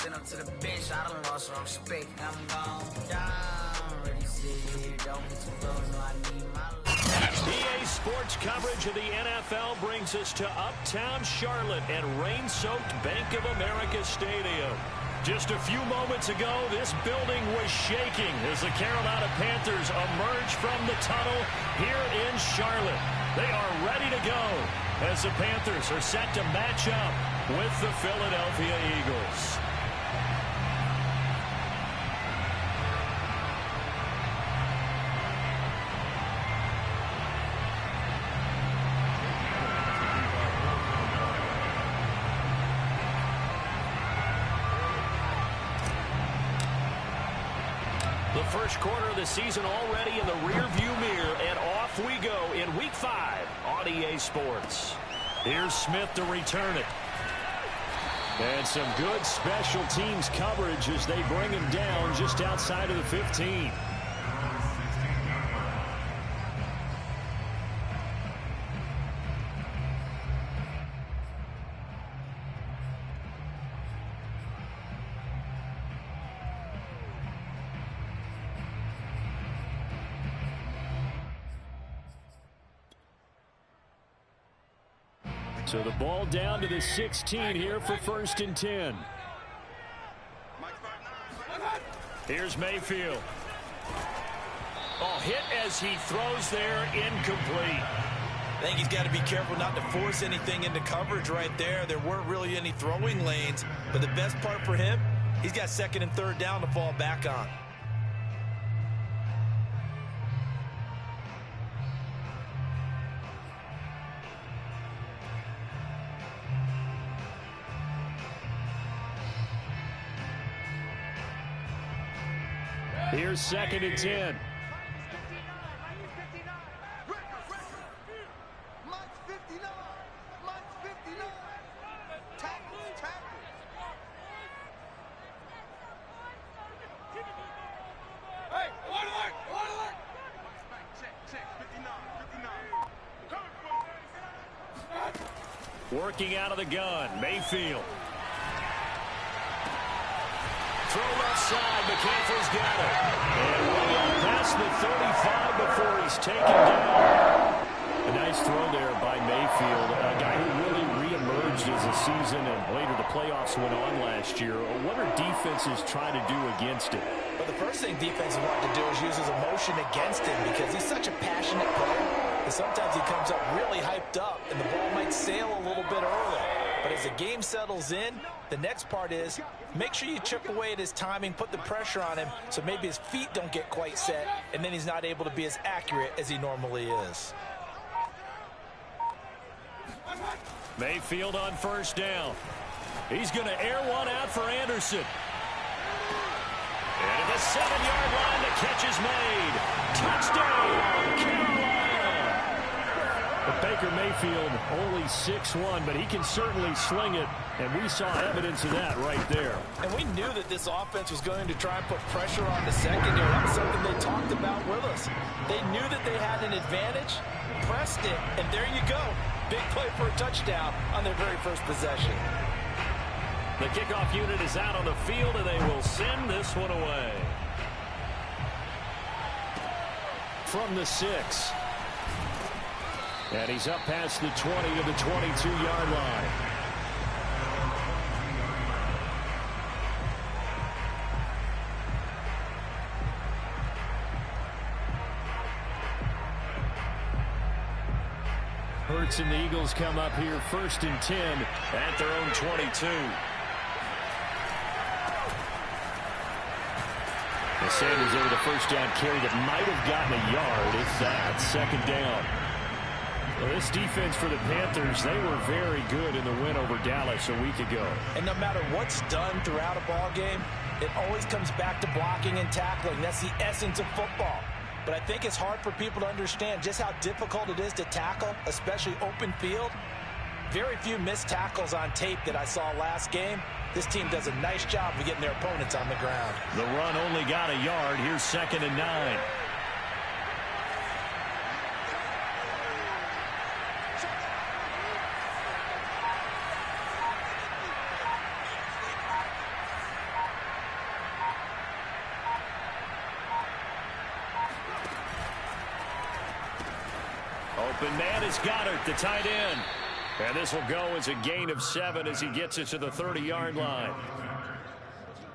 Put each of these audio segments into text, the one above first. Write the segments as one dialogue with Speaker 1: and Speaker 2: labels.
Speaker 1: send him to the bench. I done lost some respect. I'm gone down. Ready, see, don't be too close. No, I need my life.
Speaker 2: EA Sports coverage of the NFL brings us to Uptown Charlotte at rain-soaked Bank of America Stadium. Just a few moments ago, this building was shaking as the Carolina Panthers emerge from the tunnel here in Charlotte. They are ready to go as the Panthers are set to match up with the Philadelphia Eagles. The first quarter of the season already in the rearview mirror, and off we go in Week 5 on EA Sports. Here's Smith to return it. And some good special teams coverage as they bring him down just outside of the 15. So the ball down to the 16 here for 1st and 10. Here's Mayfield. Oh, hit as he throws there, incomplete.
Speaker 3: I think he's got to be careful not to force anything into coverage right there. There weren't really any throwing lanes, but the best part for him, he's got 2nd and 3rd down to fall back on.
Speaker 2: Here's 2nd and 10. Working out of the gun, Mayfield. Throw left side, McCaffrey's got it. And way up past the 35 before he's taken down. A nice throw there by Mayfield, a guy who really reemerged as the season and later the playoffs went on last year. What are defenses trying to do against it?
Speaker 3: Well, the first thing defenses want to do is use his emotion against him because he's such a passionate player. And sometimes he comes up really hyped up and the ball might sail a little bit early. But as the game settles in, the next part is make sure you chip away at his timing, put the pressure on him so maybe his feet don't get quite set, and then he's not able to be as accurate as he normally is.
Speaker 2: Mayfield on 1st down. He's going to air one out for Anderson. And at the 7-yard line, the catch is made. Touchdown, Carolina. But Baker Mayfield only 6'1", but he can certainly sling it, and we saw evidence of that right there.
Speaker 3: And we knew that this offense was going to try and put pressure on the secondary. That was something they talked about with us. They knew that they had an advantage, pressed it, and there you go. Big play for a touchdown on their very first possession.
Speaker 2: The kickoff unit is out on the field, and they will send this one away. From the 6. And he's up past the 20 to the 22-yard line. Hurts and the Eagles come up here 1st and 10 at their own 22. And Sanders over the 1st down carry that might have gotten a yard if that. 2nd down. Well, this defense for the Panthers, they were very good in the win over Dallas a week ago.
Speaker 3: And no matter what's done throughout a ball game, it always comes back to blocking and tackling. That's the essence of football. But I think it's hard for people to understand just how difficult it is to tackle, especially open field. Very few missed tackles on tape that I saw last game. This team does a nice job of getting their opponents on the ground.
Speaker 2: The run only got a yard. Here's 2nd and 9. open man is Goddard, the tight end. And this will go as a gain of 7 as he gets it to the 30-yard line.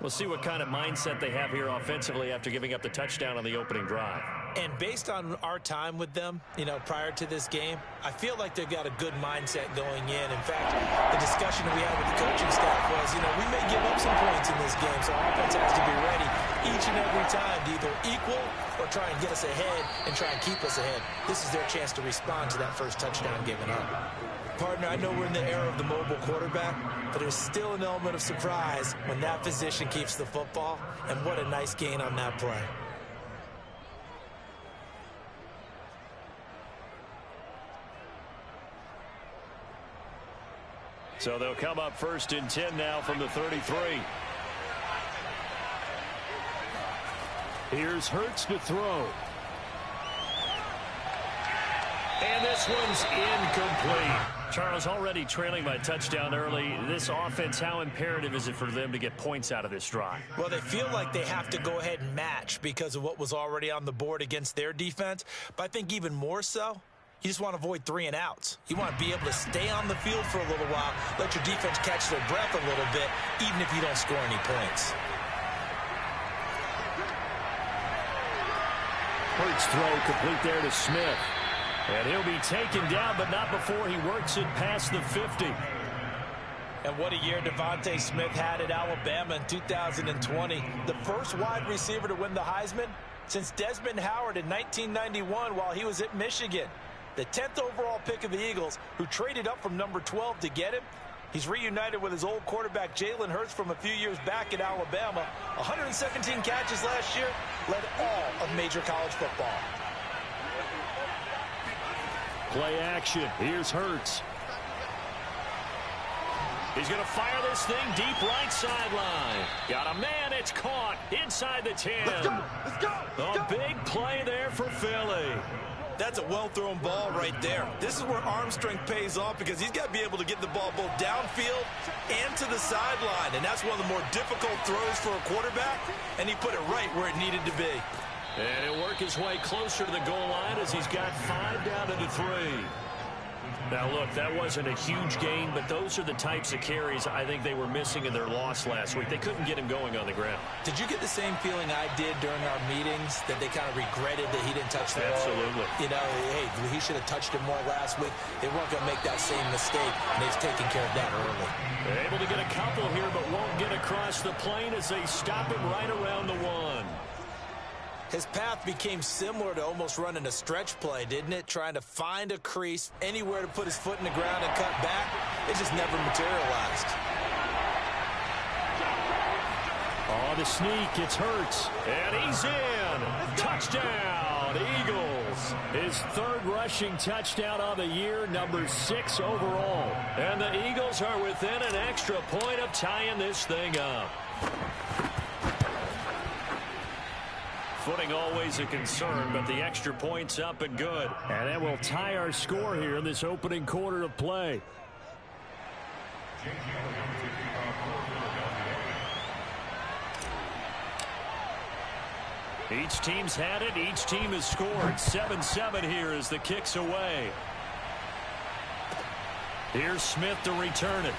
Speaker 2: We'll see what kind of mindset they have here offensively after giving up the touchdown on the opening drive.
Speaker 3: And based on our time with them, prior to this game, I feel like they've got a good mindset going in. In fact, the discussion we had with the coaching staff was, we may give up some points in this game, so our offense has to be ready each and every time to either equal or try and get us ahead and try and keep us ahead. This is their chance to respond to that first touchdown given up. Partner, I know we're in the era of the mobile quarterback, but there's still an element of surprise when that position keeps the football, and what a nice gain on that play.
Speaker 2: So they'll come up 1st and 10 now from the 33. Here's Hurts to throw. And this one's incomplete. Charles, already trailing by touchdown early. This offense, how imperative is it for them to get points out of this drive?
Speaker 3: Well, they feel like they have to go ahead and match because of what was already on the board against their defense. But I think even more so, you just want to avoid 3 and outs. You want to be able to stay on the field for a little while, let your defense catch their breath a little bit, even if you don't score any points.
Speaker 2: Hurts throw complete there to Smith. And he'll be taken down, but not before he works it past the 50.
Speaker 3: And what a year Devontae Smith had at Alabama in 2020. The first wide receiver to win the Heisman since Desmond Howard in 1991 while he was at Michigan. The 10th overall pick of the Eagles, who traded up from number 12 to get him. He's reunited with his old quarterback Jalen Hurts from a few years back at Alabama. 117 catches last year, led all of major college football.
Speaker 2: Play action. Here's Hurts. He's going to fire this thing deep right sideline. Got a man. It's caught inside the 10.
Speaker 4: Let's go. Let's go. Let's
Speaker 2: a big play there for Philly.
Speaker 5: That's a well-thrown ball right there. This is where arm strength pays off because he's got to be able to get the ball both downfield and to the sideline. And that's one of the more difficult throws for a quarterback. And he put it right where it needed to be.
Speaker 2: And he'll work his way closer to the goal line as he's got 5 down to 3. Now, look, that wasn't a huge gain, but those are the types of carries I think they were missing in their loss last week. They couldn't get him going on the ground.
Speaker 3: Did you get the same feeling I did during our meetings, that they kind of regretted that he didn't touch the ball?
Speaker 2: Absolutely.
Speaker 3: Hey, he should have touched him more last week. They weren't going to make that same mistake, and they've taken care of that early.
Speaker 2: They're able to get a couple here, but won't get across the plane as they stop him right around the 1.
Speaker 3: His path became similar to almost running a stretch play, didn't it? Trying to find a crease, anywhere to put his foot in the ground and cut back. It just never materialized.
Speaker 2: Oh, the sneak. It's Hurts. And he's in. Touchdown, Eagles. His 3rd rushing touchdown of the year, number 6 overall. And the Eagles are within an extra point of tying this thing up. Footing always a concern, but the extra point's up and good. And that will tie our score here in this opening quarter of play. Each team's had it. Each team has scored. 7-7 here as the kick's away. Here's Smith to return it.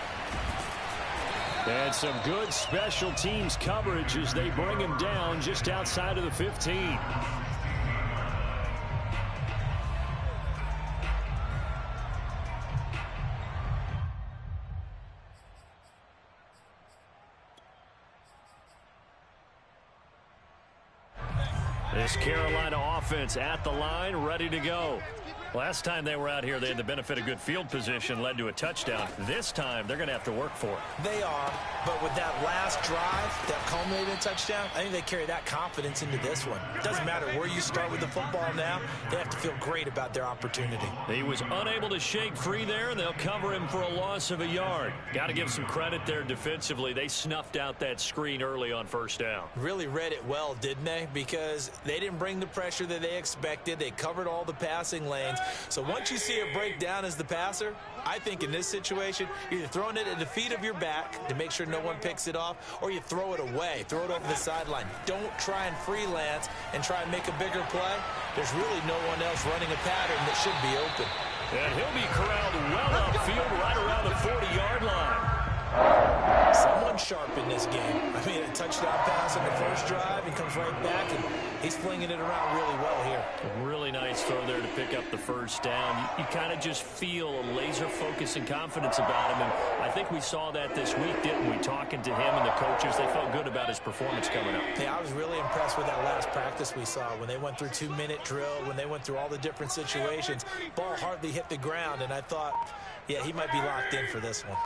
Speaker 2: And some good special teams coverage as they bring him down just outside of the 15. This Carolina offense at the line, ready to go. Last time they were out here, they had the benefit of good field position, led to a touchdown. This time, they're going to have to work for it.
Speaker 3: They are, but with that last drive that culminated in a touchdown, I think they carry that confidence into this one. It doesn't matter where you start with the football now. They have to feel great about their opportunity.
Speaker 2: He was unable to shake free there, and they'll cover him for a loss of a yard. Got to give some credit there defensively. They snuffed out that screen early on 1st down.
Speaker 3: Really read it well, didn't they? Because they didn't bring the pressure that they expected. They covered all the passing lanes. hands. So once you see it break down as the passer, I think in this situation, you're either throwing it at the feet of your back to make sure no one picks it off, or you throw it away, throw it over the sideline. Don't try and freelance and try and make a bigger play. There's really no one else running a pattern that should be open.
Speaker 2: And he'll be corralled well upfield right around the 40-yard line.
Speaker 3: Someone sharp in this game. I mean, a touchdown pass on the first drive and comes right back, and he's flinging it around really well here.
Speaker 2: Really nice throw there to pick up the first down. You kind of just feel a laser focus and confidence about him, and I think we saw that this week, didn't we? Talking to him and the coaches, they felt good about his performance coming up.
Speaker 3: Hey, I was really impressed with that last practice we saw when they went through 2-minute drill, when they went through all the different situations. Ball hardly hit the ground, and I thought, yeah, he might be locked in for this one.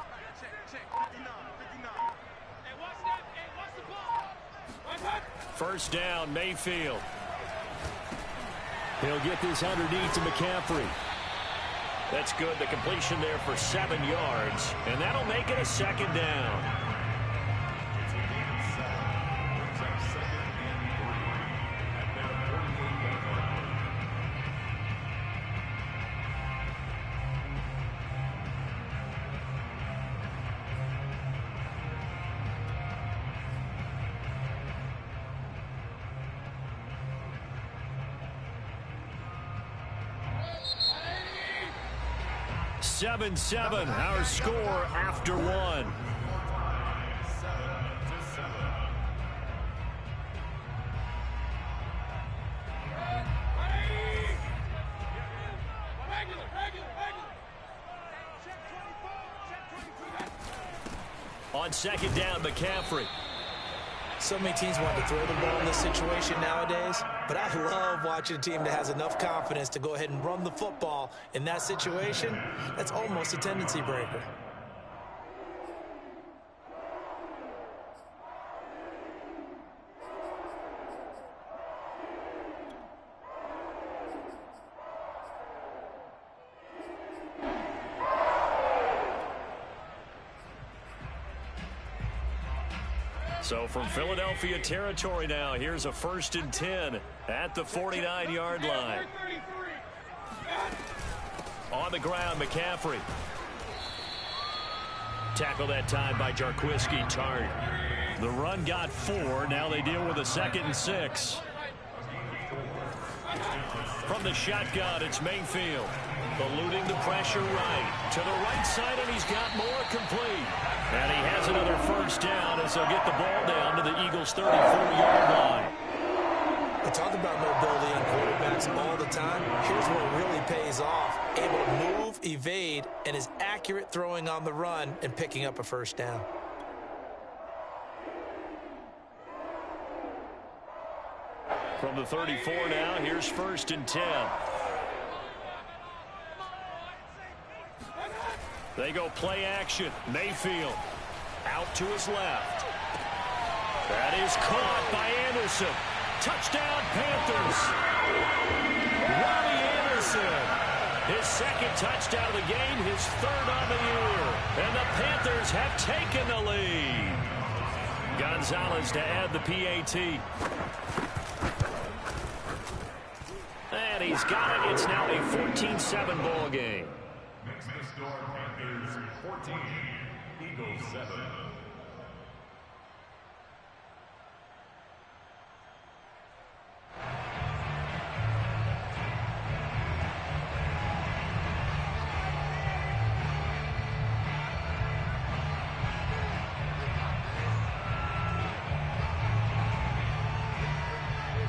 Speaker 2: First down, Mayfield. He'll get this underneath to McCaffrey. That's good. The completion there for 7 yards, and that'll make it a second down. Seven, our score after one. On second down, McCaffrey.
Speaker 3: So many teams want to throw the ball in this situation nowadays, but I love watching a team that has enough confidence to go ahead and run the football. In that situation, that's almost a tendency breaker.
Speaker 2: So from Philadelphia territory now, here's a 1st and 10 at the 49-yard line. On the ground, McCaffrey. Tackle that time by Jarquiski Tart. The run got 4. Now they deal with a 2nd and 6. From the shotgun, it's Mayfield. Eluding the pressure right. To the right side, and he's got more complete. And he has another first down as they'll get the ball down to the Eagles' 34-yard line.
Speaker 3: I talk about mobility in quarterbacks all the time. Here's what really pays off. Able to move, evade, and is accurate throwing on the run and picking up a first down.
Speaker 2: From the 34 now, here's 1st and 10. They go play action. Mayfield out to his left. That is caught by Anderson. Touchdown, Panthers. Robbie Anderson. His 2nd touchdown of the game, his 3rd on the year. And the Panthers have taken the lead. Gonzalez to add the PAT. And he's got it. It's now a 14-7 ball game.
Speaker 4: Makes the score Panthers 14, Eagles 7.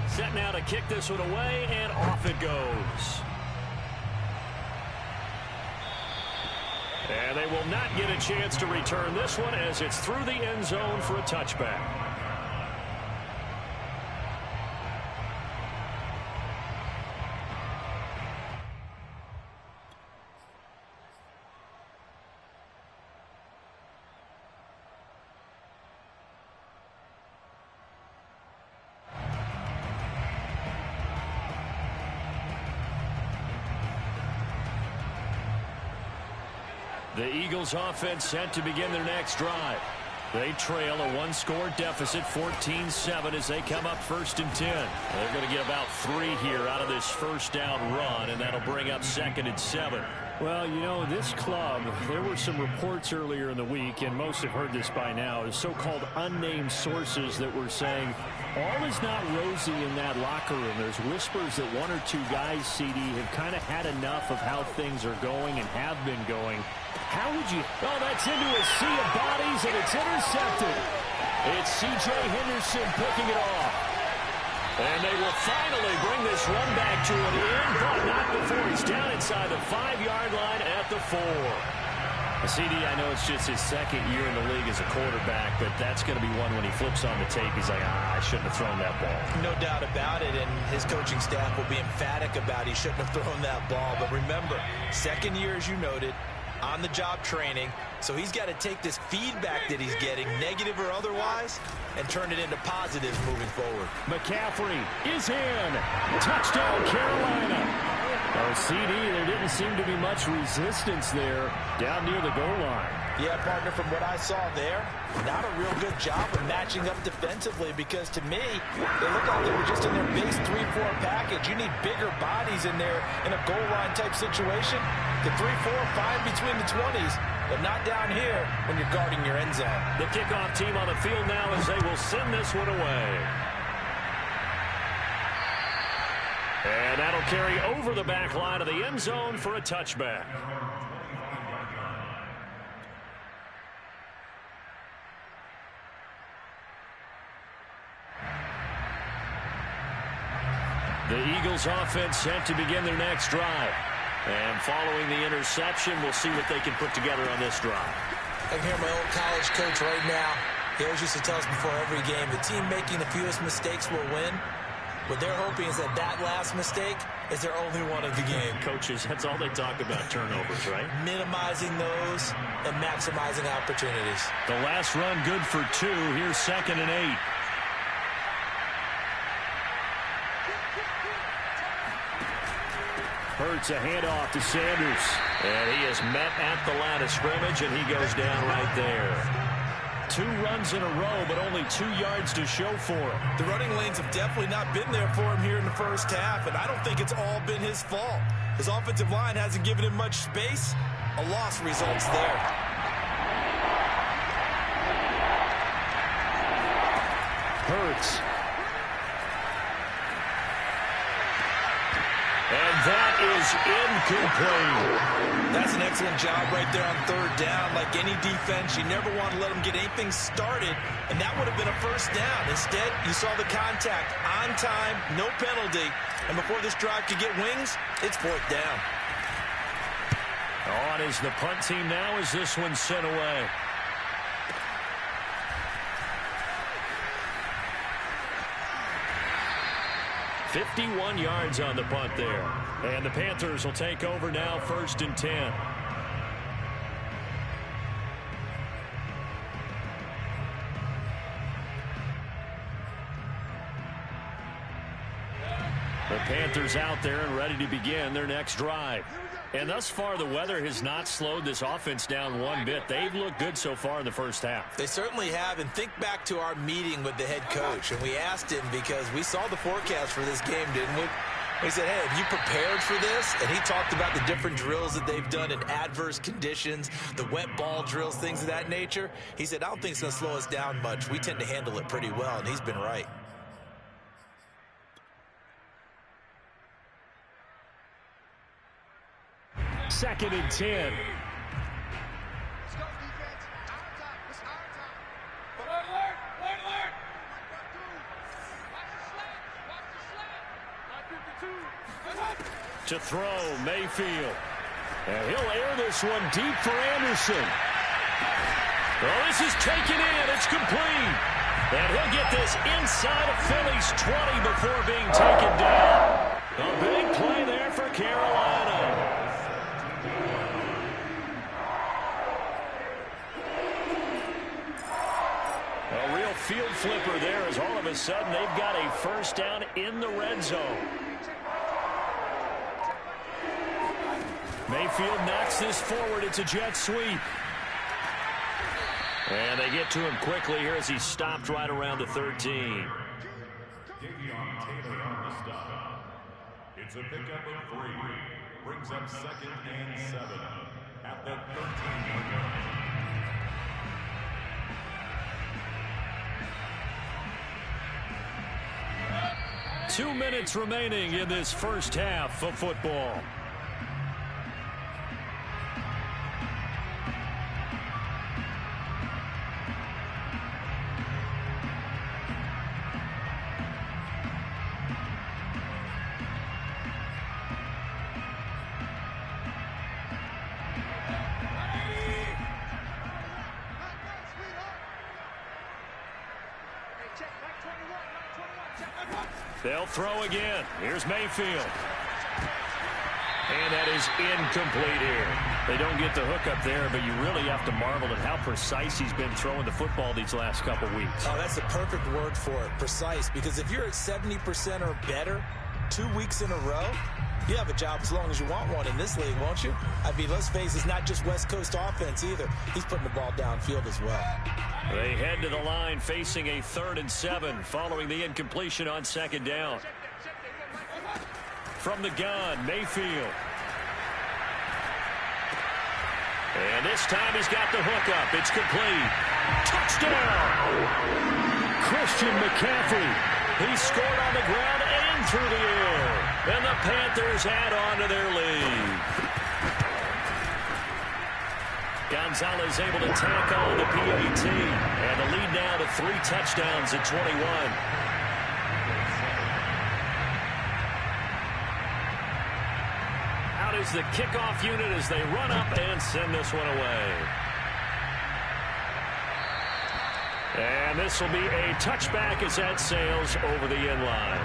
Speaker 2: Set now to kick this one away, and off it goes. And they will not get a chance to return this one as it's through the end zone for a touchback. The Eagles offense set to begin their next drive. They trail a one-score deficit, 14-7, as they come up 1st and 10. They're going to get about 3 here out of this first down run, and that'll bring up 2nd and 7.
Speaker 6: Well, you know, this club, there were some reports earlier in the week, and most have heard this by now, is so-called unnamed sources that were saying all is not rosy in that locker room. There's whispers that 1 or 2 guys, CD, have kind of had enough of how things are going and have been going. How would you... Oh, that's into a sea of bodies, and it's intercepted. It's C.J. Henderson picking it off.
Speaker 2: And they will finally bring this run back to an end, but not before he's down inside the 5-yard line at the 4.
Speaker 6: CD, I know it's just his 2nd year in the league as a quarterback, but that's going to be one when he flips on the tape. He's like, I shouldn't have thrown that ball.
Speaker 3: No doubt about it, and his coaching staff will be emphatic about he shouldn't have thrown that ball. But remember, 2nd year, as you noted, on-the-job training, so he's got to take this feedback that he's getting, negative or otherwise, and turn it into positives moving forward.
Speaker 6: McCaffrey is in. Touchdown, Carolina. Oh, CD, there didn't seem to be much resistance there down near the goal line.
Speaker 3: Yeah, partner, from what I saw there, not a real good job of matching up defensively, because to me, they look like they were just in their base 3-4 package. You need bigger bodies in there in a goal line type situation. The 3-4, fine between the 20s, but not down here when you're guarding your end zone.
Speaker 2: The kickoff team on the field now as they will send this one away. And that'll carry over the back line of the end zone for a touchback. The Eagles offense set to begin their next drive. And following the interception, we'll see what they can put together on this drive.
Speaker 3: I can hear my old college coach right now. He always used to tell us before every game, the team making the fewest mistakes will win. What they're hoping is that that last mistake is their only one of the game.
Speaker 2: Coaches, that's all they talk about, turnovers, right?
Speaker 3: Minimizing those and maximizing opportunities.
Speaker 2: The last run good for 2. Here's 2nd and 8. Hurts a handoff to Sanders. And he is met at the line of scrimmage, and he goes down right there. 2 runs in a row, but only 2 yards to show for him.
Speaker 5: The running lanes have definitely not been there for him here in the first half, and I don't think it's all been his fault. His offensive line hasn't given him much space. A loss results there.
Speaker 2: Hurts. And that is incomplete.
Speaker 5: That's an excellent job right there on 3rd down. Like any defense, you never want to let them get anything started, and that would have been a first down. Instead, you saw the contact on time, no penalty, and before this drive could get wings, it's 4th down.
Speaker 2: On is the punt team now as this one's sent away. .51 yards on the punt there. And the Panthers will take over now, 1st and 10. The Panthers out there and ready to begin their next drive. And thus far, the weather has not slowed this offense down one bit. They've looked good so far in the first half.
Speaker 3: They certainly have, and think back to our meeting with the head coach, and we asked him because we saw the forecast for this game, didn't we? We said, hey, have you prepared for this? And he talked about the different drills that they've done in adverse conditions, the wet ball drills, things of that nature. He said, I don't think it's going to slow us down much. We tend to handle it pretty well, and he's been right.
Speaker 6: Second and 10.
Speaker 7: Let's go, defense. Our time. It's our time. Alert! Alert! Watch the slap. Watch the slap. 52.
Speaker 2: To throw, Mayfield. And he'll air this one deep for Anderson. Well, this is taken in. It's complete. And he'll get this inside of Philly's 20 before being taken down. A big play there for Carolina. A real field flipper there as all of a sudden they've got a first down in the red zone. Mayfield knocks this forward. It's a jet sweep. And they get to him quickly here as he stopped right around the 13.
Speaker 4: Taylor on the stop. It's a pickup of 3. Brings up 2nd and 7 at the 13-yard line.
Speaker 2: 2 minutes remaining in this first half of football. They'll throw again. Here's Mayfield. And that is incomplete here. They don't get the hook up there, but you really have to marvel at how precise he's been throwing the football these last couple weeks.
Speaker 3: Oh, that's the perfect word for it, precise. Because if you're at 70% or better 2 weeks in a row, you have a job as long as you want one in this league, won't you? I mean, let's face it, it's not just West Coast offense either. He's putting the ball downfield as well.
Speaker 2: They head to the line facing a 3rd and 7 following the incompletion on 2nd down. From the gun, Mayfield. And this time he's got the hook up. It's complete. Touchdown! Christian McCaffrey. He scored on the ground and through the air. And the Panthers add on to their lead. Gonzalez able to tack on the PAT. And the lead now to 3 touchdowns at 21. Out is the kickoff unit as they run up and send this one away. And this will be a touchback as that sails over the end line.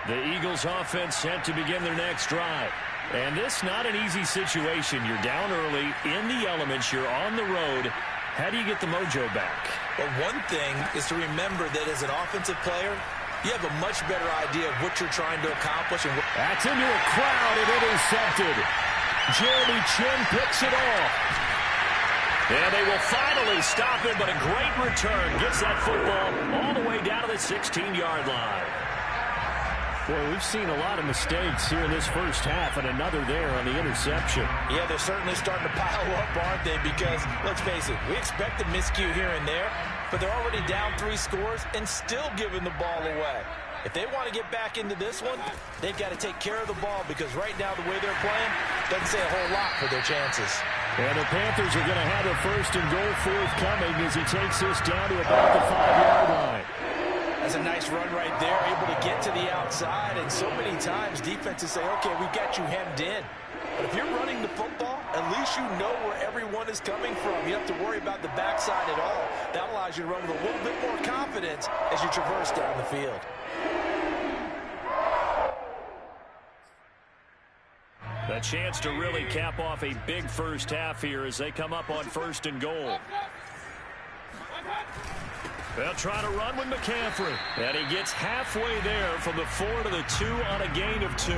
Speaker 2: The Eagles offense set to begin their next drive. And this not an easy situation. You're down early, in the elements, you're on the road. How do you get the mojo back?
Speaker 3: Well, one thing is to remember that as an offensive player, you have a much better idea of what you're trying to accomplish. And
Speaker 6: that's into a crowd and intercepted. Jeremy Chin picks it off.
Speaker 2: And they will finally stop him, but a great return gets that football all the way down to the 16-yard line.
Speaker 6: Boy, we've seen a lot of mistakes here in this first half, and another there on the interception.
Speaker 3: Yeah, they're certainly starting to pile up, aren't they? Because, let's face it, we expected miscue here and there, but they're already down 3 scores and still giving the ball away. If they want to get back into this one, they've got to take care of the ball, because right now the way they're playing doesn't say a whole lot for their chances.
Speaker 6: And the Panthers are going to have a 1st and goal forthcoming as he takes this down to about the 5-yard line.
Speaker 3: That's a nice run right there, able to get to the outside, and so many times defenses say, okay, we've got you hemmed in. But if you're running the football, at least you know where everyone is coming from. You don't have to worry about the backside at all. That allows you to run with a little bit more confidence as you traverse down the field.
Speaker 2: A chance to really cap off a big first half here as they come up on 1st and goal. They'll try to run with McCaffrey. And he gets halfway there from the 4 to the 2 on a gain of 2.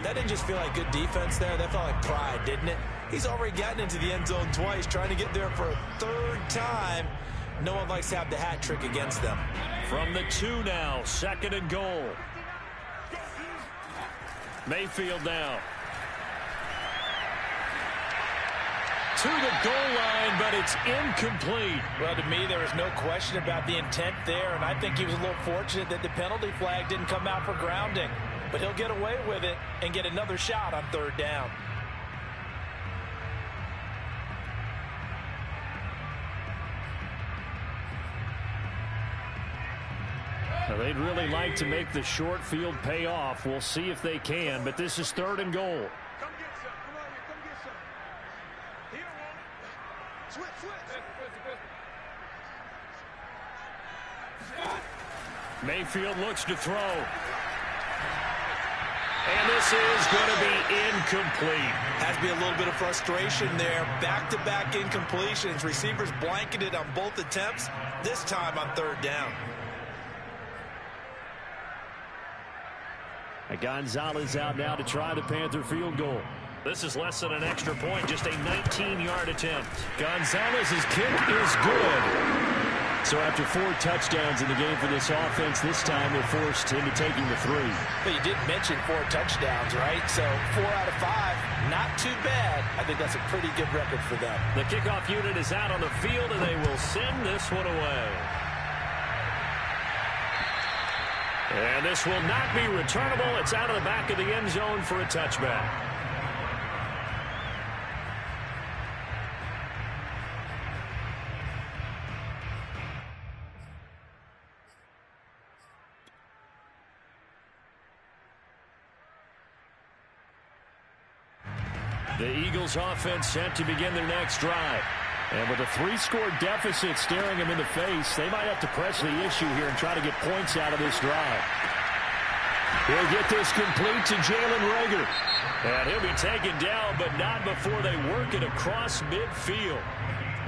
Speaker 3: That didn't just feel like good defense there. That felt like pride, didn't it? He's already gotten into the end zone twice, trying to get there for a 3rd time. No one likes to have the hat trick against them.
Speaker 2: From the 2 now, 2nd and goal. Mayfield now. To the goal line, but it's incomplete.
Speaker 3: Well, to me, there was no question about the intent there, and I think he was a little fortunate that the penalty flag didn't come out for grounding. But he'll get away with it and get another shot on 3rd down.
Speaker 6: Now, they'd really like to make the short field pay off. We'll see if they can, but this is 3rd and goal. Mayfield looks to throw.
Speaker 2: And this is going to be incomplete.
Speaker 5: Has to be a little bit of frustration there. Back-to-back incompletions. Receivers blanketed on both attempts, this time on third down.
Speaker 6: Gonzalez out now to try the Panther field goal.
Speaker 2: This is less than an extra point, just a 19-yard attempt.
Speaker 6: Gonzalez's kick is good. So after 4 touchdowns in the game for this offense, this time they're forced into taking the 3.
Speaker 3: But you did mention 4 touchdowns, right? So 4 out of 5, not too bad. I think that's a pretty good record for them.
Speaker 2: The kickoff unit is out on the field, and they will send this one away. And this will not be returnable. It's out of the back of the end zone for a touchback.
Speaker 6: The Eagles offense set to begin their next drive. And with a 3-score deficit staring them in the face, they might have to press the issue here and try to get points out of this drive. He'll get this complete to Jalen Reagor.
Speaker 2: And he'll be taken down, but not before they work it across midfield.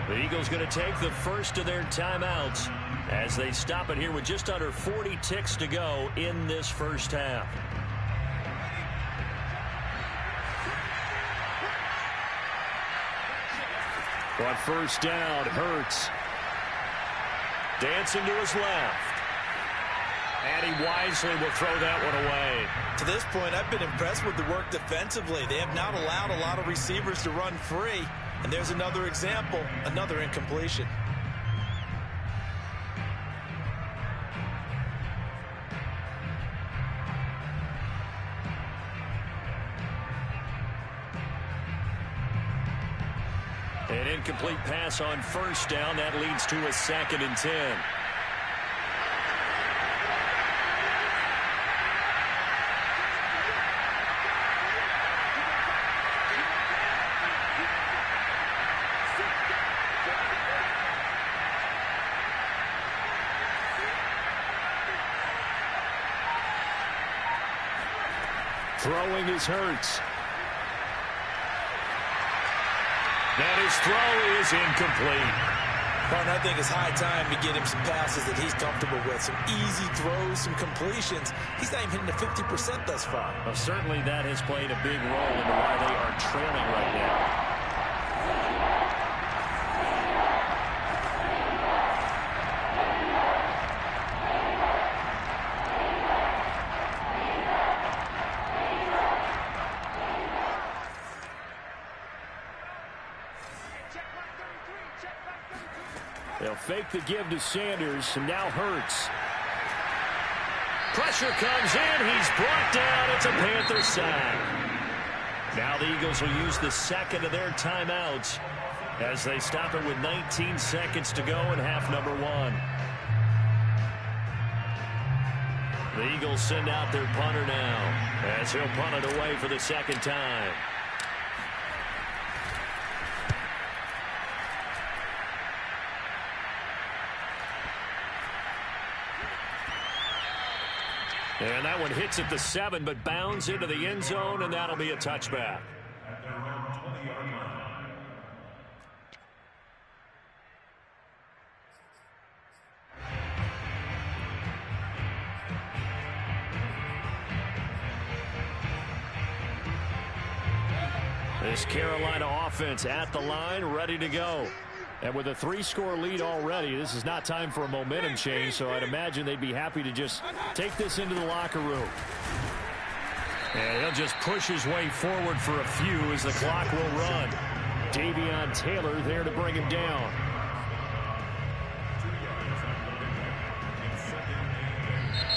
Speaker 2: The Eagles going to take the first of their timeouts as they stop it here with just under 40 ticks to go in this first half.
Speaker 6: On first down, Hurts.
Speaker 2: Dancing to his left. And he wisely will throw that one away.
Speaker 5: To this point, I've been impressed with the work defensively. They have not allowed a lot of receivers to run free. And there's another example, another incompletion.
Speaker 2: An incomplete pass on first down. That leads to a 2nd and 10.
Speaker 6: Throwing is Hurts.
Speaker 2: And his throw is incomplete.
Speaker 5: Partner, I think it's high time to get him some passes that he's comfortable with. Some easy throws, some completions. He's not even hitting the 50% thus far.
Speaker 6: Well, certainly that has played a big role into why they are trailing right now. They'll fake the give to Sanders, and now Hurts.
Speaker 2: Pressure comes in. He's brought down. It's a Panther sack. Now the Eagles will use the second of their timeouts as they stop it with 19 seconds to go in half number 1. The Eagles send out their punter now as he'll punt it away for the second time. And that one hits at the 7, but bounds into the end zone, and that'll be a touchback. This Carolina offense at the line, ready to go. And with a 3-score lead already, this is not time for a momentum change, so I'd imagine they'd be happy to just take this into the locker room. And he'll just push his way forward for a few as the clock will run.
Speaker 6: Davion Taylor there to bring him down.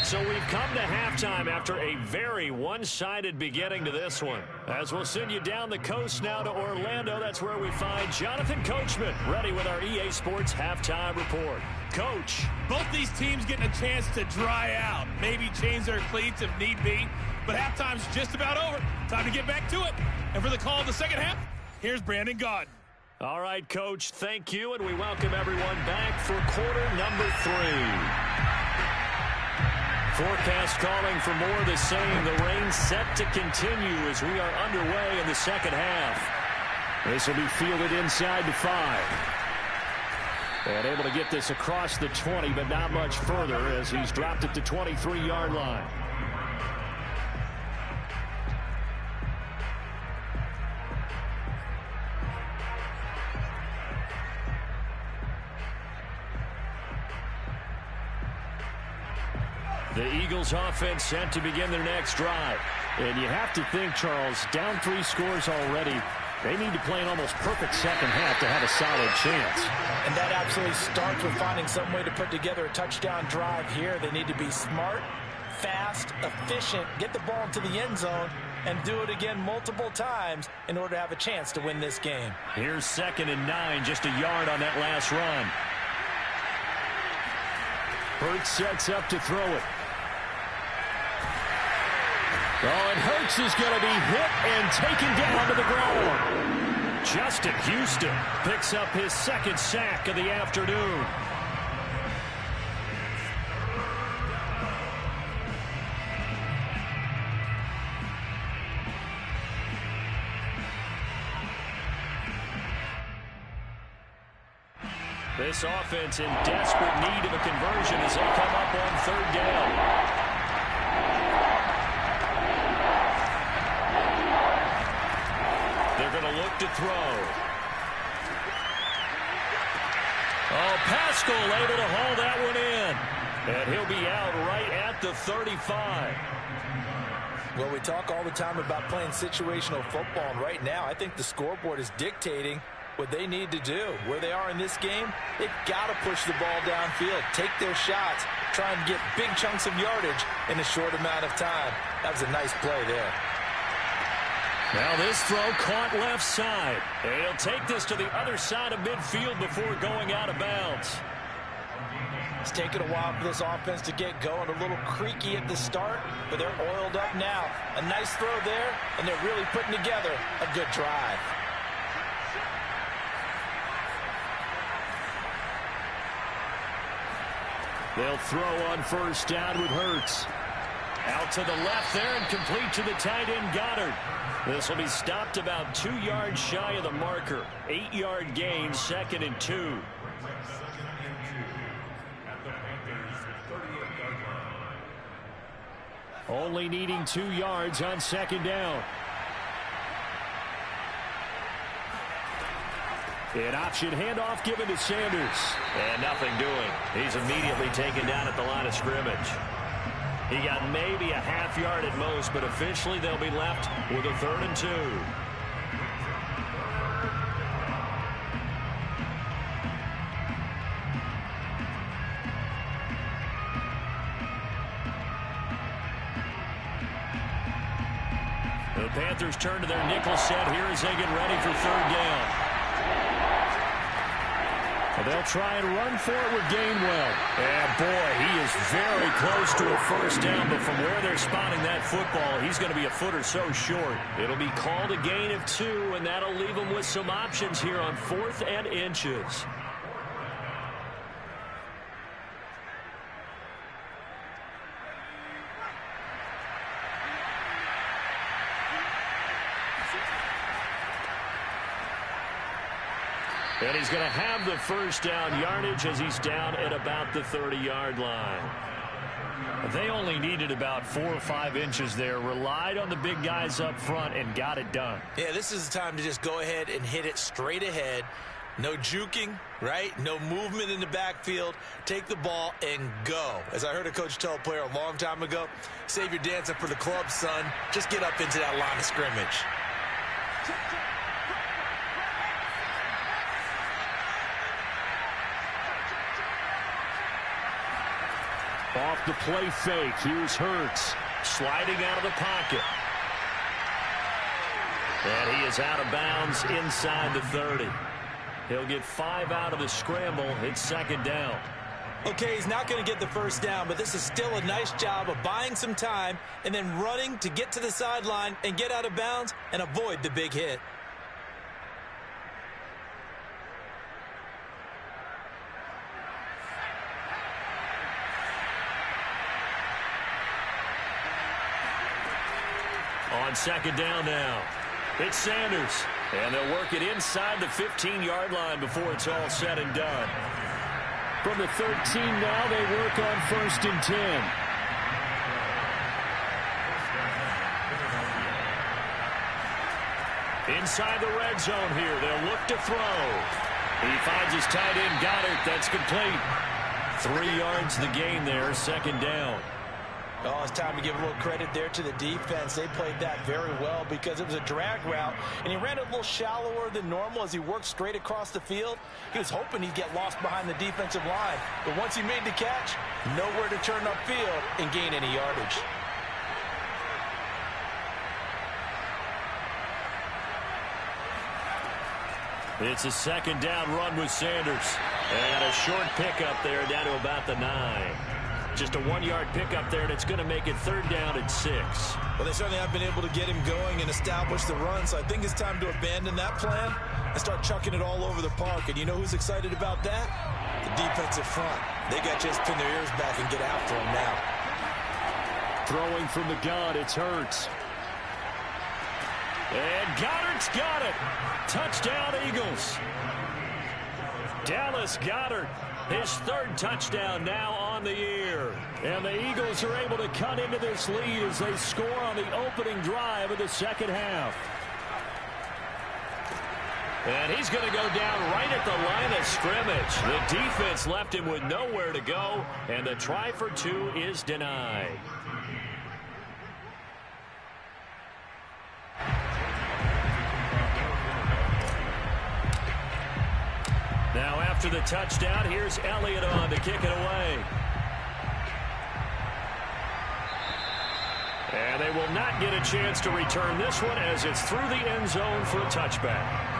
Speaker 2: So we've come to halftime after a very one-sided beginning to this one. As we'll send you down the coast now to Orlando, that's where we find Jonathan Coachman ready with our EA Sports Halftime Report. Coach.
Speaker 8: Both these teams getting a chance to dry out, maybe change their cleats if need be, but halftime's just about over. Time to get back to it. And for the call of the second half, here's Brandon Gaudin.
Speaker 2: All right, Coach, thank you, and we welcome everyone back for quarter number 3. Forecast calling for more of the same. The rain set to continue as we are underway in the second half. This will be fielded inside the 5. And able to get this across the 20, but not much further as he's dropped it to 23-yard line. The Eagles offense set to begin their next drive. And you have to think, Charles, down 3 scores already. They need to play an almost perfect second half to have a solid chance.
Speaker 3: And that absolutely starts with finding some way to put together a touchdown drive here. They need to be smart, fast, efficient, get the ball into the end zone, and do it again multiple times in order to have a chance to win this game.
Speaker 2: Here's 2nd and 9, just a yard on that last run. Hurts sets up to throw it. Oh, and Hurts is going to be hit and taken down to the ground. Justin Houston picks up his 2nd sack of the afternoon. This offense in desperate need of a conversion as they come up on 3rd down. They're going to look to throw. Oh, Pascal able to haul that one in. And he'll be out right at the 35.
Speaker 3: Well, we talk all the time about playing situational football, and right now I think the scoreboard is dictating what they need to do. Where they are in this game, they've got to push the ball downfield, take their shots, try and get big chunks of yardage in a short amount of time. That was a nice play there.
Speaker 2: Now this throw caught left side. And he'll take this to the other side of midfield before going out of bounds.
Speaker 3: It's taken a while for this offense to get going. A little creaky at the start, but they're oiled up now. A nice throw there, and they're really putting together a good drive.
Speaker 2: They'll throw on 1st down with Hurts. Out to the left there and complete to the tight end Goddard. This will be stopped about 2 yards shy of the marker. 8-yard gain, 2nd and 2.
Speaker 4: Second and 2 at the Panthers 38-yard line.
Speaker 2: Only needing 2 yards on 2nd down. An option handoff given to Sanders. And nothing doing. He's immediately taken down at the line of scrimmage. He got maybe a half yard at most, but officially they'll be left with a 3rd and 2. The Panthers turn to their nickel set here as they get ready for 3rd down. They'll try and run for it with Gainwell. And boy, he is very close to a 1st down, but from where they're spotting that football, he's going to be a foot or so short. It'll be called a gain of 2, and that'll leave them with some options here on 4th and inches. And he's going to have the 1st down yardage as he's down at about the 30-yard line. They only needed about 4 or 5 inches there, relied on the big guys up front, and got it done.
Speaker 3: Yeah, this is the time to just go ahead and hit it straight ahead. No juking, right? No movement in the backfield. Take the ball and go. As I heard a coach tell a player a long time ago, save your dancing for the club, son. Just get up into that line of scrimmage.
Speaker 2: Off the play fake, here's Hurts, sliding out of the pocket. And he is out of bounds inside the 30. He'll get 5 out of the scramble. It's 2nd down.
Speaker 3: Okay, he's not going to get the 1st down, but this is still a nice job of buying some time and then running to get to the sideline and get out of bounds and avoid the big hit.
Speaker 2: On second down now, it's Sanders. And they'll work it inside the 15-yard line before it's all said and done.
Speaker 6: From the 13 now, they work on 1st and 10.
Speaker 2: Inside the red zone here, they'll look to throw. He finds his tight end, Goddard. That's complete. 3 yards the gain there, second down.
Speaker 3: Oh, it's time to give a little credit there to the defense. They played that very well because it was a drag route, and he ran it a little shallower than normal as he worked straight across the field. He was hoping he'd get lost behind the defensive line, but once he made the catch, nowhere to turn upfield and gain any yardage.
Speaker 2: It's a second down run with Sanders. And a short pickup there down to about the 9. Just a 1-yard pickup there, and it's going to make it 3rd down and 6.
Speaker 5: Well, they certainly have been able to get him going and establish the run, so I think it's time to abandon that plan and start chucking it all over the park. And you know who's excited about that? The defensive front. They got to just pin their ears back and get after him now.
Speaker 6: Throwing from the gun, it's Hurts.
Speaker 2: And Goddard's got it. Touchdown, Eagles. Dallas Goedert, his 3rd touchdown now on the year.
Speaker 6: And the Eagles are able to cut into this lead as they score on the opening drive of the second half.
Speaker 2: And he's going to go down right at the line of scrimmage. The defense left him with nowhere to go, and the try for 2 is denied. Now after the touchdown, here's Elliott on to kick it away. And they will not get a chance to return this one as it's through the end zone for a touchback.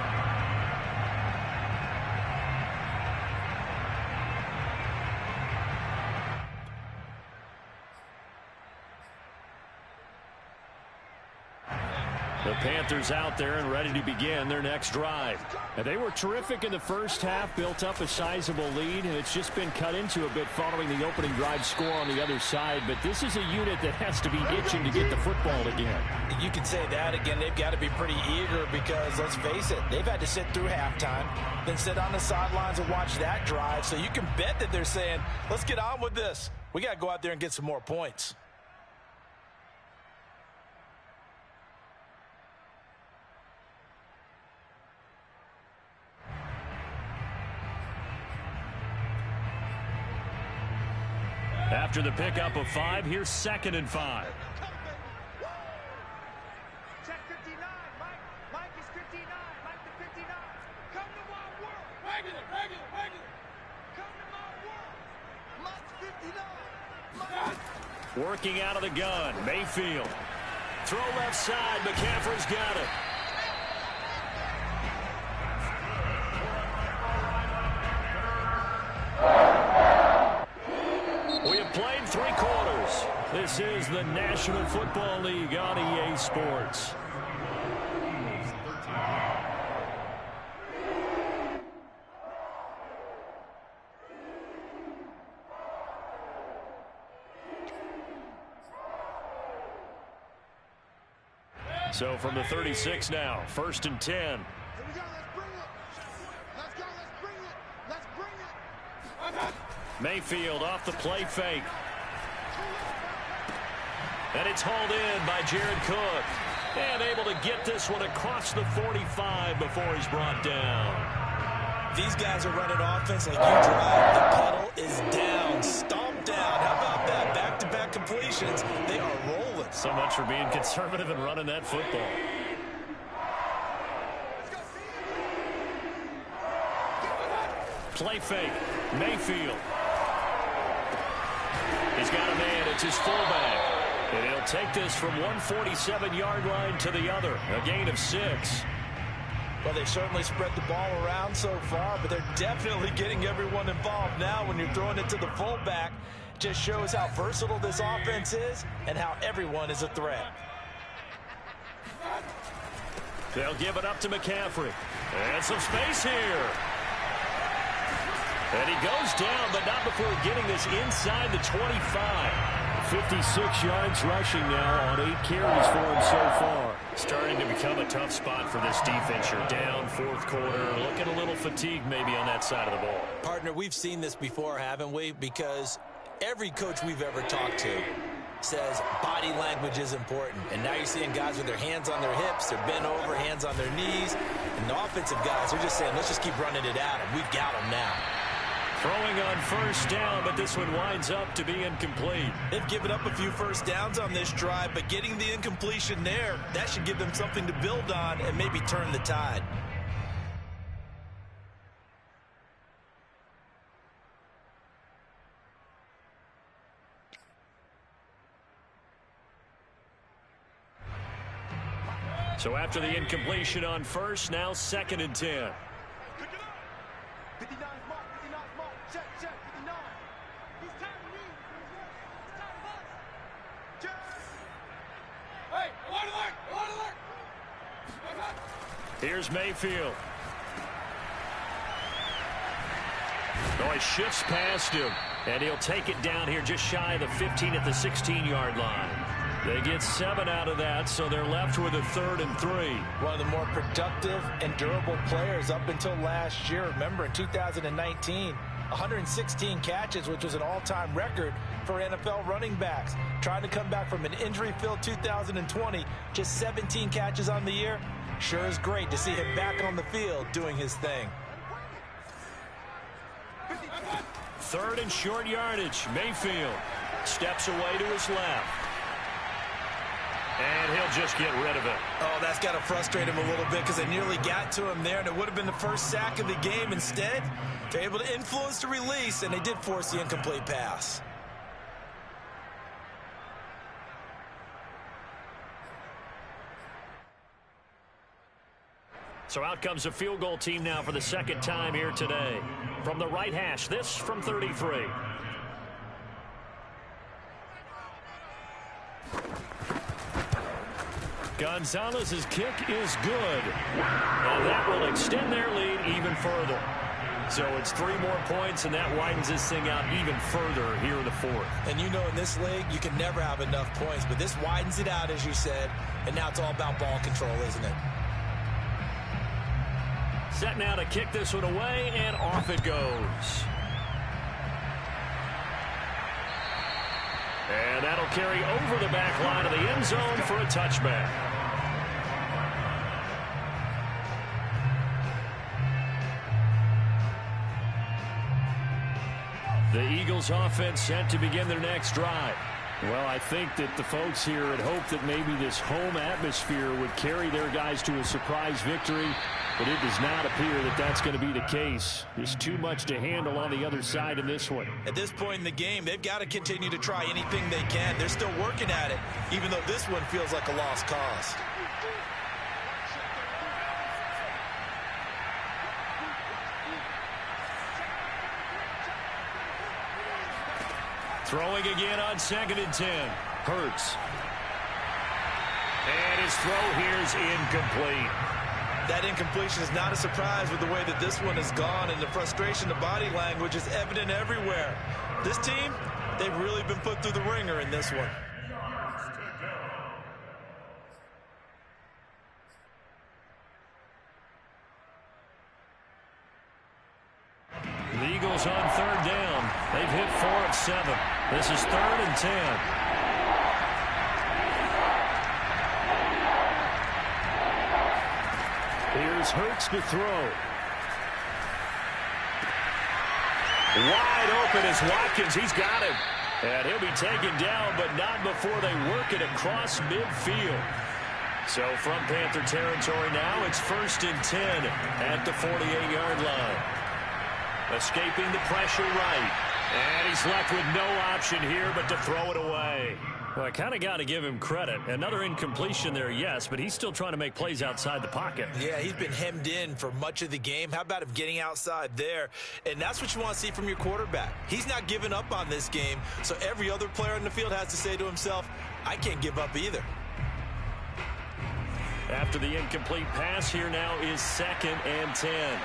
Speaker 2: The Panthers out there and ready to begin their next drive.
Speaker 6: And they were terrific in the first half, built up a sizable lead, and it's just been cut into a bit following the opening drive score on the other side. But this is a unit that has to be itching to get the football again.
Speaker 3: You can say that again. They've got to be pretty eager because, let's face it, they've had to sit through halftime, then sit on the sidelines and watch that drive. So you can bet that they're saying, let's get on with this. We got to go out there and get some more points.
Speaker 2: After the pickup of 5, here's 2nd and 5.
Speaker 7: Check 59. Mike is 59. Mike to 59. Come to my world. Regular. Come to my world. Mike's 59.
Speaker 2: Working out of the gun, Mayfield. Throw left side, McCaffrey's got it. We have played 3 quarters. This is the National Football League on EA Sports. So from the 36 now, 1st and 10.
Speaker 7: Here we go. Let's bring it. Let's go. Let's bring it.
Speaker 2: Mayfield off the play fake. And it's hauled in by Jared Cook. And able to get this one across the 45 before he's brought down.
Speaker 5: These guys are running offense like you drive. The pedal is down. Stomp down. How about that? Back-to-back completions. They are rolling.
Speaker 2: So much for being conservative and running that football. Play fake. Mayfield. He's got a man. It's his fullback. And he'll take this from 147-yard line to the other. A gain of 6.
Speaker 3: Well, they've certainly spread the ball around so far, but they're definitely getting everyone involved now when you're throwing it to the fullback. It just shows how versatile this offense is and how everyone is a threat.
Speaker 2: They'll give it up to McCaffrey. And some space here. And he goes down, but not before getting this inside the 25.
Speaker 6: 56 yards rushing now on 8 carries for him so far.
Speaker 2: Starting to become a tough spot for this defense. You're down fourth quarter, looking a little fatigued maybe on that side of the ball.
Speaker 3: Partner, we've seen this before, haven't we? Because every coach we've ever talked to says body language is important. And now you're seeing guys with their hands on their hips, they're bent over, hands on their knees. And the offensive guys are just saying, let's just keep running it at them. We've got them now.
Speaker 2: Throwing on first down, but this one winds up to be incomplete.
Speaker 5: They've given up a few first downs on this drive, but getting the incompletion there, that should give them something to build on and maybe turn the tide.
Speaker 2: So after the incompletion on first, now 2nd and 10.
Speaker 7: 59 mark, 59 mark, check, 59. He's time to leave. It's time to bust. Check. Hey, wide alert.
Speaker 2: Here's Mayfield. Oh, he shifts past him, and he'll take it down here just shy of the 15 at the 16-yard line. They get 7 out of that, so they're left with a 3rd and 3.
Speaker 3: One of the more productive and durable players up until last year. Remember, in 2019, 116 catches, which was an all-time record for NFL running backs. Trying to come back from an injury-filled 2020, just 17 catches on the year. Sure is great to see him back on the field doing his thing.
Speaker 2: 3rd and short yardage. Mayfield steps away to his left. And he'll just get rid of it.
Speaker 5: Oh, that's got to frustrate him a little bit because they nearly got to him there, and it would have been the first sack of the game. Instead, they're able to influence the release, and they did force the incomplete pass.
Speaker 2: So out comes a field goal team now for the 2nd time here today. From the right hash, this from 33. Gonzalez's kick is good. And that will extend their lead even further. So it's 3 more points, and that widens this thing out even further here in the 4th.
Speaker 3: And you know, in this league, you can never have enough points, but this widens it out, as you said, and now it's all about ball control, isn't it?
Speaker 2: Set now to kick this one away, and off it goes. And that'll carry over the back line of the end zone for a touchback. The Eagles offense set to begin their next drive.
Speaker 6: Well, I think that the folks here had hoped that maybe this home atmosphere would carry their guys to a surprise victory, but it does not appear that that's going to be the case. There's too much to handle on the other side in this one.
Speaker 5: At this point in the game, they've got to continue to try anything they can. They're still working at it, even though this one feels like a lost cause.
Speaker 2: Throwing again on 2nd and 10. Hurts. And his throw here's incomplete.
Speaker 5: That incompletion is not a surprise with the way that this one has gone, and the frustration, the body language is evident everywhere. This team, they've really been put through the ringer in this one.
Speaker 2: The Eagles on 3rd down. They've hit 4 of 7. This is 3rd and 10.
Speaker 6: Here's Hurts to throw.
Speaker 2: Wide open is Watkins. He's got him. And he'll be taken down, but not before they work it across midfield. So from Panther territory now, it's 1st and 10 at the 48-yard line. Escaping the pressure right. And he's left with no option here but to throw it away. Well, I kind of got to give him credit. Another incompletion there, yes, but he's still trying to make plays outside the pocket.
Speaker 5: Yeah, he's been hemmed in for much of the game. How about him getting outside there? And that's what you want to see from your quarterback. He's not giving up on this game, so every other player in the field has to say to himself, I can't give up either.
Speaker 2: After the incomplete pass, here now is 2nd and 10.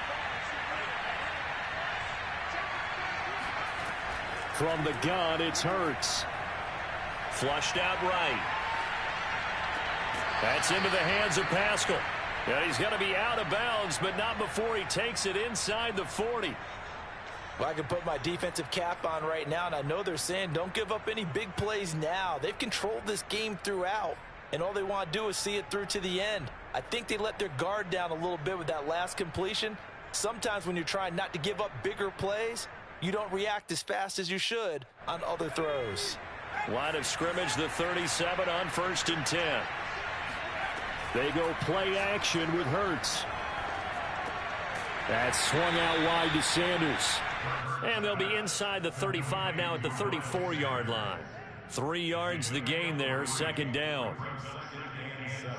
Speaker 6: From the gun, it's Hurts.
Speaker 2: flushed out right. That's into the hands of Pascal. Yeah, he's going to be out of bounds, but not before he takes it inside the 40.
Speaker 3: Well, I can put my defensive cap on right now, and I know they're saying don't give up any big plays now. They've controlled this game throughout, and all they want to do is see it through to the end. I think they let their guard down a little bit with that last completion. Sometimes when you're trying not to give up bigger plays, you don't react as fast as you should on other throws.
Speaker 2: Line of scrimmage, the 37 on 1st and 10.
Speaker 6: They go play action with Hurts. That's swung out wide to Sanders.
Speaker 2: And they'll be inside the 35 now at the 34-yard line. 3 yards the gain there, 2nd down.
Speaker 4: 2nd and 7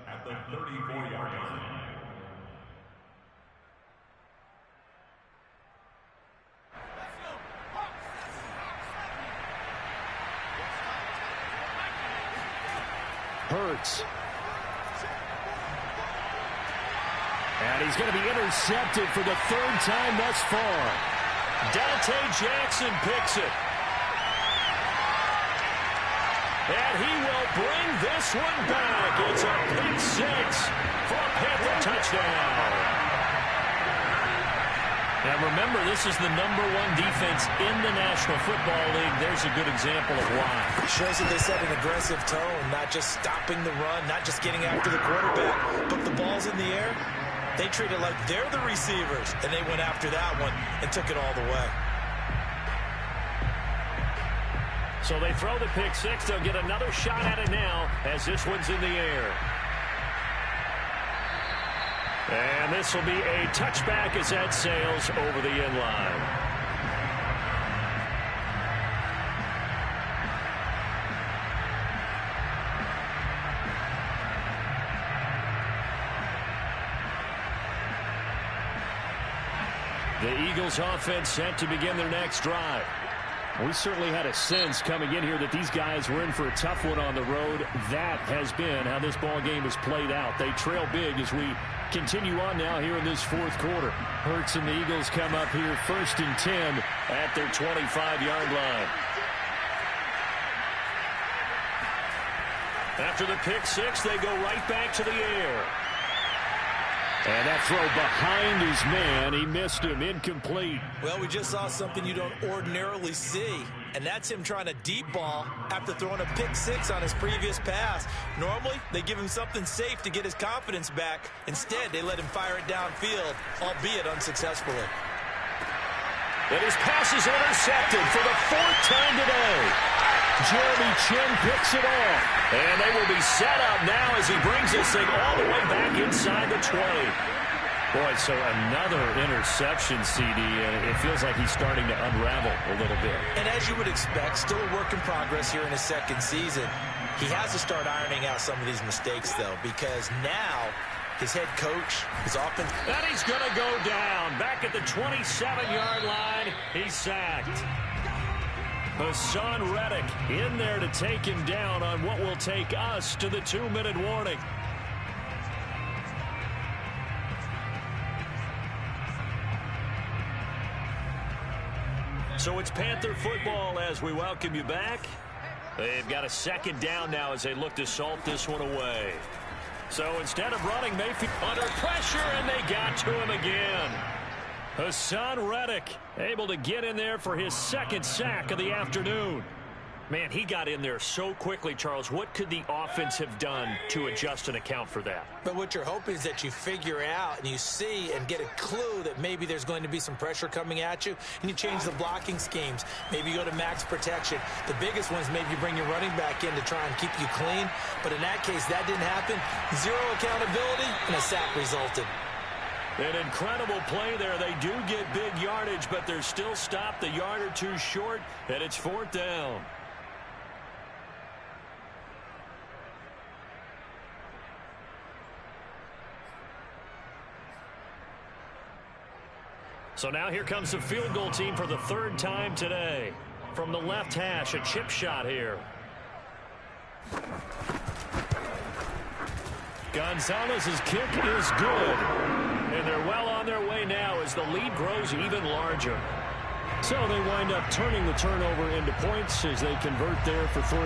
Speaker 4: at the 34-yard line.
Speaker 6: Hurts. And he's going to be intercepted for the 3rd time thus far.
Speaker 2: Dante Jackson picks it. And he will bring this one back. It's a pick 6 for a Panther touchdown. Now remember, this is the #1 defense in the National Football League. There's a good example of why.
Speaker 3: It shows that they set an aggressive tone, not just stopping the run, not just getting after the quarterback, but the ball's in the air. They treat it like they're the receivers, and they went after that one and took it all the way.
Speaker 2: So they throw the pick 6. They'll get another shot at it now as this one's in the air. And this will be a touchback as that sails over the end line. The Eagles offense set to begin their next drive.
Speaker 6: We certainly had a sense coming in here that these guys were in for a tough one on the road. That has been how this ball game has played out. They trail big as we continue on now here in this 4th quarter. Hurts and the Eagles come up here 1st and 10
Speaker 2: at their 25-yard line. After the pick 6, they go right back to the air.
Speaker 6: And that throw behind his man, he missed him, incomplete.
Speaker 3: Well, we just saw something you don't ordinarily see, and that's him trying a deep ball after throwing a pick 6 on his previous pass. Normally, they give him something safe to get his confidence back. Instead, they let him fire it downfield, albeit unsuccessfully.
Speaker 2: And his pass is intercepted for the 4th time today.
Speaker 6: Jeremy Chin picks it off.
Speaker 2: And they will be set up now as he brings this thing all the way back inside the 20. Boy, so another interception, CD, and it feels like he's starting to unravel a little bit.
Speaker 3: And as you would expect, still a work in progress here in his 2nd season. He has to start ironing out some of these mistakes, though, because now his head coach, his offense...
Speaker 2: And he's going to go down. Back at the 27-yard line, he's sacked. Hassan Reddick in there to take him down on what will take us to the 2-minute warning. So it's Panther football as we welcome you back. They've got a 2nd down now as they look to salt this one away. So instead of running, Mayfield under pressure, and they got to him again. Hassan Reddick able to get in there for his 2nd sack of the afternoon. Man, he got in there so quickly, Charles. What could the offense have done to adjust and account for that?
Speaker 3: But what you're hoping is that you figure out and you see and get a clue that maybe there's going to be some pressure coming at you, and you change the blocking schemes. Maybe you go to max protection. The biggest one is maybe you bring your running back in to try and keep you clean. But in that case, that didn't happen. 0 accountability, and a sack resulted.
Speaker 2: An incredible play there. They do get big yardage, but they're still stopped a yard or two short, and it's 4th down. So now here comes the field goal team for the 3rd time today. From the left hash, a chip shot here. Gonzalez's kick is good. And they're well on their way now as the lead grows even larger.
Speaker 6: So they wind up turning the turnover into points as they convert there for 3.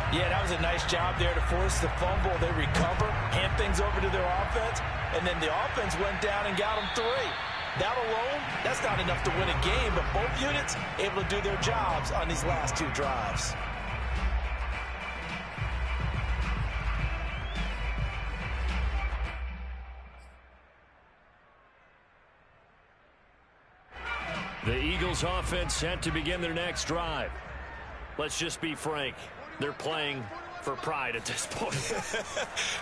Speaker 3: Yeah, that was a nice job there to force the fumble. They recover, hand things over to their offense, and then the offense went down and got them 3. That alone, that's not enough to win a game, but both units able to do their jobs on these last 2 drives.
Speaker 2: The Eagles offense set to begin their next drive. Let's just be frank. They're playing for pride at this point.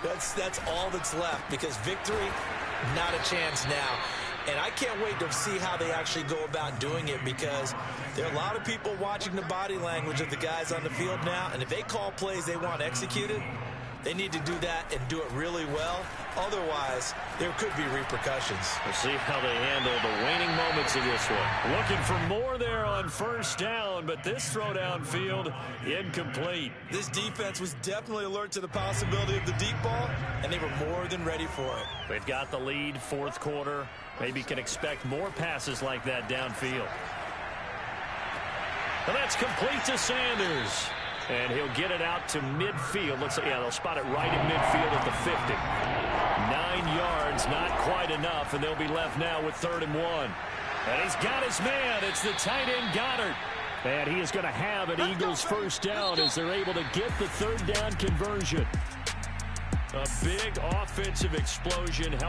Speaker 3: That's all that's left, because victory, not a chance now. And I can't wait to see how they actually go about doing it, because there are a lot of people watching the body language of the guys on the field now, and if they call plays they want executed, they need to do that and do it really well. Otherwise, there could be repercussions.
Speaker 2: We'll see how they handle the waning moments of this one. Looking for more there on first down, but this throw downfield incomplete.
Speaker 3: This defense was definitely alert to the possibility of the deep ball, and they were more than ready for it.
Speaker 2: They've got the lead, 4th quarter. Maybe can expect more passes like that downfield. And that's complete to Sanders. And he'll get it out to midfield. Let's say, yeah, they'll spot it right in midfield at the 50. 9 yards, not quite enough, and they'll be left now with 3rd and 1. And he's got his man. It's the tight end Goddard. And he is going to have an Eagles first down as they're able to get the 3rd down conversion. A big offensive explosion.